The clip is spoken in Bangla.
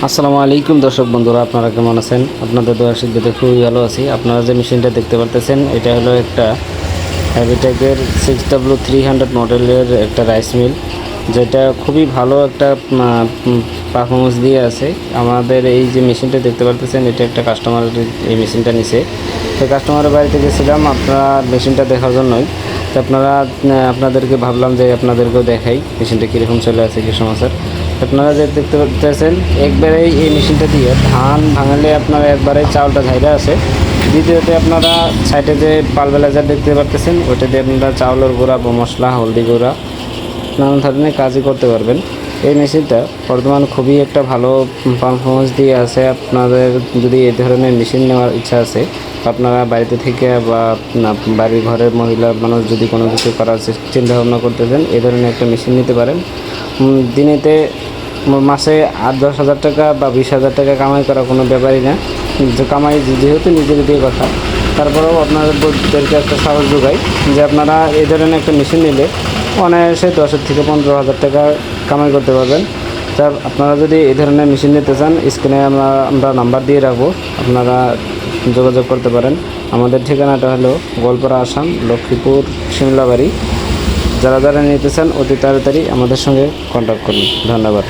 আসসালামু আলাইকুম দর্শক বন্ধুরা, আপনারা কেমন আছেন? আপনাদের দোয়া আশীর্বাদে খুবই ভালো আছি। আপনারা যে মেশিনটা দেখতে পারতেছেন, এটা হলো একটা হ্যাভিটেকের 6W300 মডেলের একটা রাইস মিল, যেটা খুবই ভালো একটা পারফরমেন্স দিয়ে আছে। আমাদের এই যে মেশিনটা দেখতে পারতেছেন, এটা একটা কাস্টমার এই মেশিনটা নিছে। তো কাস্টমারের বাড়িতে গেছিলাম আপনার মেশিনটা দেখার জন্যই। তো আপনাদেরকে ভাবলাম যে আপনাদেরকেও দেখাই মেশিনটা কীরকম চলে আছে, কী সমস্যার। আপনারা যে দেখতে পাচ্ছেন, একবারেই এই মেশিনটা দিয়ে ধান ভাঙালে আপনারা একবারে চাউলটা ঝাইরা আছে। দ্বিতীয়তে আপনারা সাইডে যে পালবেলাইজার দেখতে পাচ্ছেন, ওইটা দিয়ে আপনারা চাউলের গুঁড়া বা মশলা, হলদি গুঁড়া, নানান ধরনের কাজই করতে পারবেন। এই মেশিনটা বর্তমান খুবই একটা ভালো পারফরমেন্স দিয়ে আছে। আপনাদের যদি এই ধরনের মেশিন নেওয়ার ইচ্ছা আছে, আপনারা বাড়িতে থেকে বা বাড়ির ঘরের মহিলা মানুষ যদি কোনো কিছু করার চিন্তাভাবনা করতেছেন, এই ধরনের একটা মেশিন নিতে পারেন। দিনেতে মাসে 8-10 হাজার টাকা বা 20,000 টাকা কামাই করা কোনো ব্যাপারই না। যে কামাই যেহেতু নিজের দিয়ে কথা, তারপরেও আপনাদেরকে একটা সাহস যোগাই যে আপনারা এই ধরনের একটা মেশিন নিলে অনায়াসে 10 থেকে 15,000 টাকা কামাই করতে পারবেন। তা আপনারা যদি এই ধরনের মেশিন নিতে চান, স্ক্রিনে আমরা নাম্বার দিয়ে রাখবো, আপনারা যোগাযোগ করতে পারেন। আমাদের ঠিকানাটা হলো গোয়ালপাড়া, আসাম, লক্ষ্মীপুর, শিমলাবাড়ি। যারা নিতে চান অতি তাড়াতাড়ি আমাদের সঙ্গে কন্ট্যাক্ট করুন। ধন্যবাদ।